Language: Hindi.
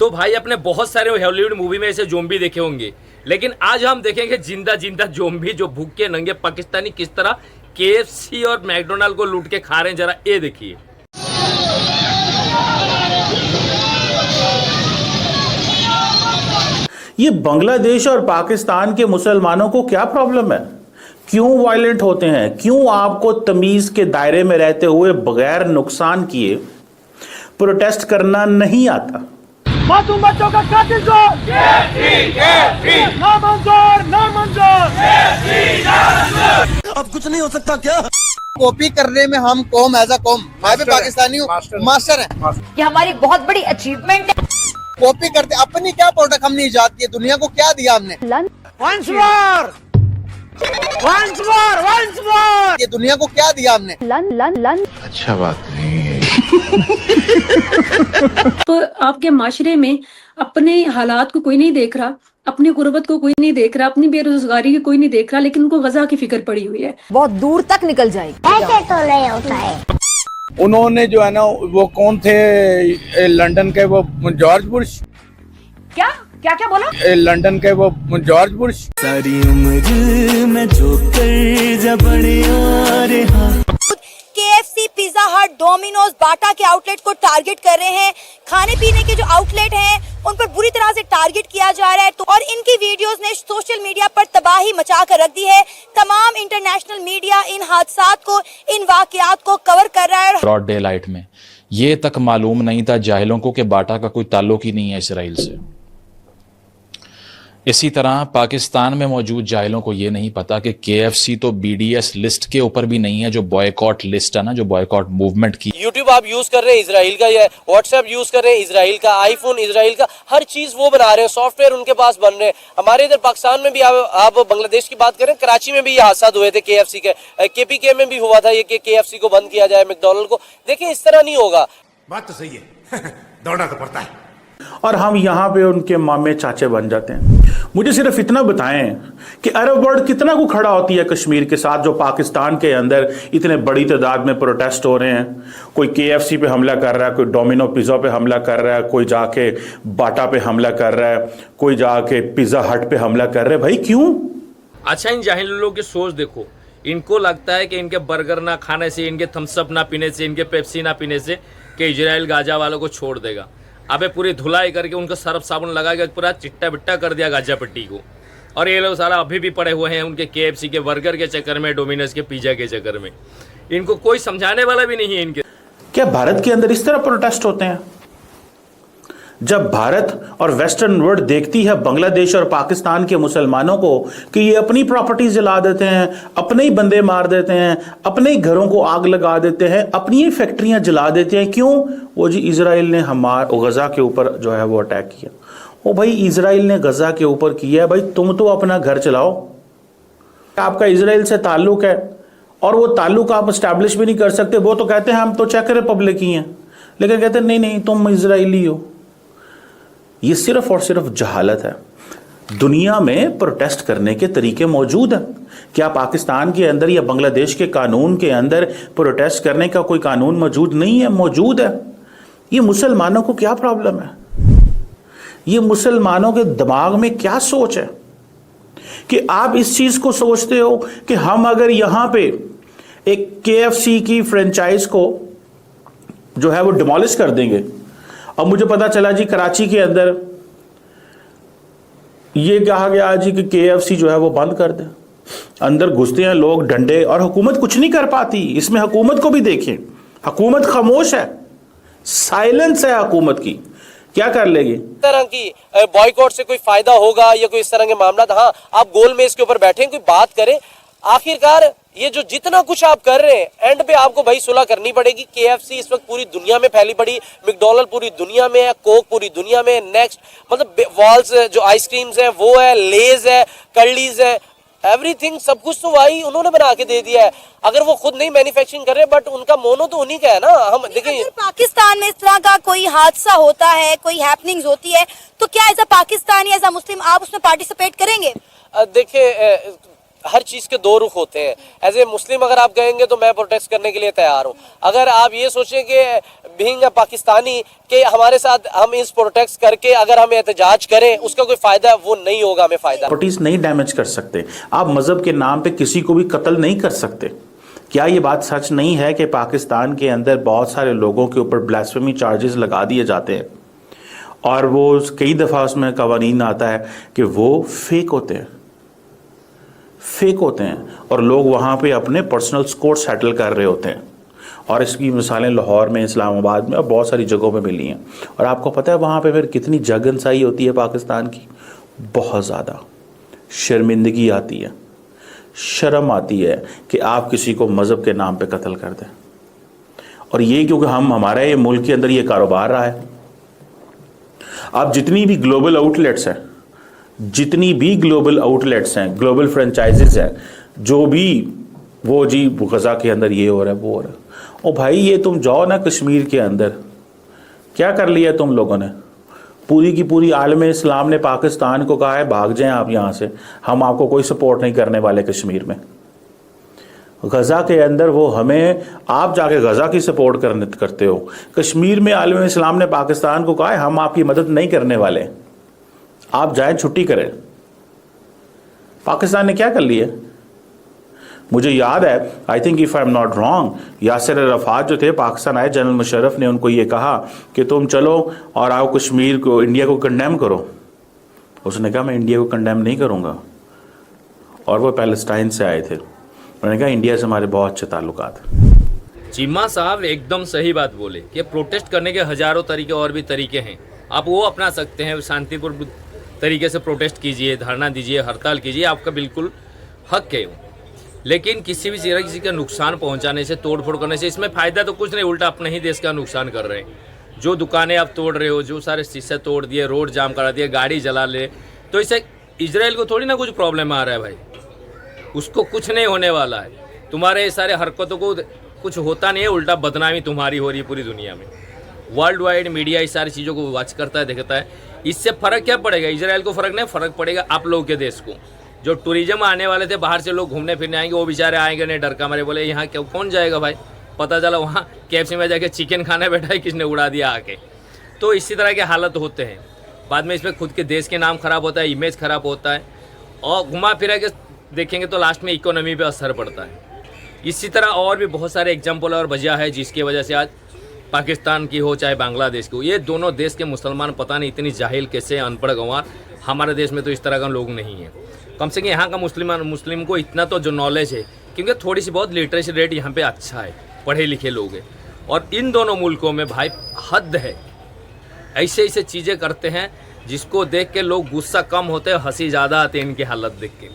तो भाई अपने बहुत सारे हॉलीवुड मूवी में ऐसे ज़ोंबी देखे होंगे, लेकिन आज हम देखेंगे जिंदा जिंदा ज़ोंबी जो भूखे नंगे पाकिस्तानी किस तरह KFC और मैकडोनाल्ड को लूट के खा रहे हैं। जरा ये देखिए। ये बांग्लादेश और पाकिस्तान के मुसलमानों को क्या प्रॉब्लम है? क्यों वायलेंट होते हैं? क्यों आपको तमीज के दायरे में रहते हुए बगैर नुकसान किए प्रोटेस्ट करना नहीं आता? मासूम बच्चों का कातिल कौन? नामंजूर, नामंजूर। अब कुछ नहीं हो सकता क्या? कॉपी करने में हम कौम एज अ कौम, मैं भी पाकिस्तानी हूँ, मास्टर है। ये हमारी बहुत बड़ी अचीवमेंट है। कॉपी करते अपनी क्या प्रोडक्ट हमने इजाद की, दुनिया को क्या दिया हमने? Once more, once more, once more। ये दुनिया को क्या दिया हमने? अच्छा बात नहीं है। तो आपके माशरे में अपने हालात को कोई नहीं देख रहा, अपनी गुर्बत को कोई नहीं देख रहा, अपनी बेरोजगारी की कोई नहीं देख रहा, लेकिन उनको गजा की फिक्र पड़ी हुई है। बहुत दूर तक निकल जाएगी। ऐसे तो नहीं होता है। उन्होंने जो है ना, वो कौन थे लंदन के, वो जॉर्ज बुश। क्या क्या क्या बोला? लंदन के वो जॉर्ज बुश। सारी उम्र में जो कर जा बड़े आ रहा। KFC, पिज्जा हट, डोमिनोज, बाटा के आउटलेट को टारगेट कर रहे हैं। खाने पीने के जो आउटलेट हैं उन पर बुरी तरह से टारगेट किया जा रहा है। तो और इनकी वीडियोस ने सोशल मीडिया पर तबाही मचा कर रख दी है। तमाम इंटरनेशनल मीडिया इन हादसात को, इन वाकयात को कवर कर रहा है। ब्रॉड डे लाइट में ये तक मालूम नहीं था जाहिलों को कि बाटा का कोई ताल्लुक ही नहीं है इसराइल से। इसी तरह पाकिस्तान में मौजूद जाहिलों को ये नहीं पता कि KFC तो BDS लिस्ट के ऊपर भी नहीं है, जो बॉयकॉट लिस्ट है ना, जो बॉयकॉट मूवमेंट की। यूट्यूब आप यूज कर रहे हैं इजराइल का, या व्हाट्सएप यूज कर रहे हैं इजराइल का, आईफोन इजराइल का, हर चीज वो बना रहे हैं, सॉफ्टवेयर उनके पास बन रहे हैं। हमारे इधर पाकिस्तान में भी आप बांग्लादेश की बात करें, कराची में भी ये हादसा हुए थे KFC के, KPK में भी हुआ था ये कि KFC को बंद किया जाए, मैकडोनल्ड को। देखिए इस तरह नहीं होगा। बात तो सही है। दौड़ना तो पड़ता है और हम यहां पे उनके मामे चाचे बन जाते हैं। मुझे सिर्फ इतना बताएं कि अरब वर्ल्ड कितना को खड़ा होती है कश्मीर के साथ, जो पाकिस्तान के अंदर इतने बड़ी तादाद में प्रोटेस्ट हो रहे हैं। कोई KFC पे हमला कर रहा है, कोई डोमिनो पिज़्ज़ा पे हमला कर रहा है, कोई जाके बाटा पे हमला कर रहा है, कोई जाके पिज़्ज़ा हट पे हमला कर रहा है। भाई क्यों? अच्छा, इन जाहिल लोगों की सोच देखो। इनको लगता है कि इनके बर्गर ना खाने से, इनके थम्सअप ना पीने से, इनके पेप्सी ना पीने से कि इजराइल गाजा वालों को छोड़ देगा। अबे पूरी धुलाई करके उनको सर्फ साबुन लगा के पूरा चिट्टा बिट्टा कर दिया गाजा पट्टी को। और ये लोग सारा अभी भी पड़े हुए हैं उनके KFC के बर्गर के चक्कर में, डोमिनोज के पिज़्ज़ा के चक्कर में। इनको कोई समझाने वाला भी नहीं है इनके। क्या भारत के अंदर इस तरह प्रोटेस्ट होते हैं? जब भारत और वेस्टर्न वर्ल्ड देखती है बांग्लादेश और पाकिस्तान के मुसलमानों को कि ये अपनी प्रॉपर्टी जला देते हैं, अपने ही बंदे मार देते हैं, अपने ही घरों को आग लगा देते हैं, अपनी ही फैक्ट्रियां जला देते हैं, क्यों? वो जी इजराइल ने हमारे गजा के ऊपर जो है वो अटैक किया। ओ भाई, इजराइल ने गजा के ऊपर किया है, भाई तुम तो अपना घर चलाओ। आपका इजराइल से ताल्लुक है और वो ताल्लुक आप स्टैब्लिश भी नहीं कर सकते। वो तो कहते हैं हम तो चेक रिपब्लिक ही हैं, लेकिन कहते हैं नहीं नहीं तुम इजराइली हो। ये सिर्फ और सिर्फ जहालत है। दुनिया में प्रोटेस्ट करने के तरीके मौजूद हैं। क्या पाकिस्तान के अंदर या बांग्लादेश के कानून के अंदर प्रोटेस्ट करने का कोई कानून मौजूद नहीं है? मौजूद है। ये मुसलमानों को क्या प्रॉब्लम है? ये मुसलमानों के दिमाग में क्या सोच है कि आप इस चीज को सोचते हो कि हम अगर यहां पे एक KFC की फ्रेंचाइज को जो है वो डिमोलिश कर देंगे। अब मुझे पता चला जी कराची के अंदर ये कहा गया जी कि KFC जो है वो बंद कर दे। अंदर घुसते हैं लोग डंडे, और हुकूमत कुछ नहीं कर पाती। इसमें हुकूमत को भी देखें, हुकूमत खामोश है, साइलेंस है हुकूमत की। क्या कर लेगी? इस तरह की बॉयकॉट से कोई फायदा होगा या कोई इस तरह के मामला? हाँ, आप गोल में इसके ऊपर बैठे, कोई बात करें। आखिरकार ये जो जितना कुछ आप कर रहे हैं, एंड पे आपको भाई सुलह करनी पड़ेगी। KFC इस वक्त पूरी दुनिया में फैली पड़ी, मैकडोनल्ड पूरी दुनिया में है, कोक पूरी दुनिया में, नेक्स्ट मतलब वॉल्स जो आइसक्रीम्स है वो है, लेज है, कर्लीज है, एवरीथिंग सब कुछ तो भाई उन्होंने बना के दे दिया है। अगर वो खुद नहीं मैन्युफैक्चरिंग कर रहे, बट उनका मोनो तो उन्हीं का है ना। हम देखिए पाकिस्तान में इस तरह का कोई हादसा होता है, कोई हैपनिंग्स होती है, तो क्या as a Pakistani, as a Muslim आप उसमें पार्टिसिपेट करेंगे? देखिए हर चीज़ के दो रुख होते हैं। एज ए मुस्लिम अगर आप कहेंगे तो मैं प्रोटेस्ट करने के लिए तैयार हूँ। अगर आप ये सोचें कि बीइंग पाकिस्तानी के हमारे साथ हम इस प्रोटेस्ट करके अगर हम एहतजाज करें उसका कोई फ़ायदा, वो नहीं होगा हमें फ़ायदा। प्रॉपर्टीज नहीं डैमेज कर सकते, आप मजहब के नाम पे किसी को भी कत्ल नहीं कर सकते। क्या ये बात सच नहीं है कि पाकिस्तान के अंदर बहुत सारे लोगों के ऊपर ब्लास्फेमी चार्जेस लगा दिए जाते हैं और वो कई दफ़ा उसमें कवानीन आता है कि वो फेक होते हैं और लोग वहाँ पे अपने पर्सनल स्कोर सेटल कर रहे होते हैं। और इसकी मिसालें लाहौर में, इस्लामाबाद में और बहुत सारी जगहों पे मिली हैं। और आपको पता है वहाँ पे फिर कितनी जगनसाई होती है पाकिस्तान की, बहुत ज़्यादा शर्मिंदगी आती है, शर्म आती है कि आप किसी को मज़हब के नाम पे कत्ल कर दें। और ये क्योंकि हमारे मुल्क के अंदर ये कारोबार रहा है। आप जितनी भी ग्लोबल आउटलेट्स हैं, ग्लोबल फ्रेंचाइजेस हैं, जो भी वो जी गज़ा के अंदर ये हो रहा है, वो हो रहा है। ओ भाई, ये तुम जाओ ना कश्मीर के अंदर, क्या कर लिया तुम लोगों ने? पूरी की पूरी आलम इस्लाम ने पाकिस्तान को कहा है भाग जाएं आप यहाँ से, हम आपको कोई सपोर्ट नहीं करने वाले कश्मीर में। गज़ा के अंदर वो हमें, आप जाके गज़ा की सपोर्ट करते हो। कश्मीर में आलम इस्लाम ने पाकिस्तान को कहा है हम आपकी मदद नहीं करने वाले, आप जाएं छुट्टी करें। पाकिस्तान ने क्या कर लिया? मुझे याद है, I think if I am not wrong, Yasser Arafat जो थे पाकिस्तान आए, जनरल मुशर्रफ ने उनको ये कहा कि तुम चलो और आओ कश्मीर को, इंडिया को कंडेम करो। उसने कहा मैं इंडिया को कंडेम नहीं करूँगा। और वो पैलेस्टाइन से आए थे, उन्होंने कहा इंडिया से हमारे बहुत अच्छे ताल्लुकात। चीमा साहब एकदम सही बात बोले कि प्रोटेस्ट करने के हज़ारों तरीके और भी तरीके हैं, आप वो अपना सकते हैं। शांतिपूर्ण तरीके से प्रोटेस्ट कीजिए, धरना दीजिए, हड़ताल कीजिए, आपका बिल्कुल हक है। लेकिन किसी भी तरह किसी का नुकसान पहुंचाने से, तोड़फोड़ करने से इसमें फ़ायदा तो कुछ नहीं, उल्टा अपने ही देश का नुकसान कर रहे हैं। जो दुकानें आप तोड़ रहे हो, जो सारे शीशे तोड़ दिए, रोड जाम करा दिए, गाड़ी जला ले, तो इससे इजराइल को थोड़ी ना कुछ प्रॉब्लम आ रहा है भाई, उसको कुछ नहीं होने वाला है। तुम्हारे सारे हरकतों को कुछ होता नहीं है, उल्टा बदनामी तुम्हारी हो रही है पूरी दुनिया में। वर्ल्ड वाइड मीडिया इस सारी चीज़ों को वॉच करता है, देखता है। इससे फ़र्क क्या पड़ेगा? इजराइल को फ़र्क नहीं, फ़र्क पड़ेगा आप लोगों के देश को। जो टूरिज्म आने वाले थे, बाहर से लोग घूमने फिरने आएंगे, वो बेचारे आएंगे नहीं, डर का मारे, बोले यहाँ क्यों, कौन जाएगा भाई? पता चला वहाँ KFC में जाके चिकन खाने बैठा है, किसने उड़ा दिया आके। तो इसी तरह के हालत होते हैं। बाद में इसमें खुद के देश के नाम ख़राब होता है, इमेज ख़राब होता है, और घुमा फिरा के देखेंगे तो लास्ट में इकोनॉमी पे असर पड़ता है। इसी तरह और भी बहुत सारे एग्जाम्पल और वजह है जिसकी वजह से आज पाकिस्तान की हो चाहे बांग्लादेश की हो, ये दोनों देश के मुसलमान पता नहीं इतनी जाहिल कैसे, अनपढ़ गंवार। हमारे देश में तो इस तरह का लोग नहीं है। कम से कम यहाँ का मुस्लिम को इतना तो जो नॉलेज है, क्योंकि थोड़ी सी बहुत लिटरेसी रेट यहाँ पे अच्छा है, पढ़े लिखे लोग हैं। और इन दोनों मुल्कों में भाई हद है, ऐसे ऐसे चीज़ें करते हैं जिसको देख के लोग गुस्सा कम होते हैं, हंसी ज़्यादा आती है इनकी हालत देख के।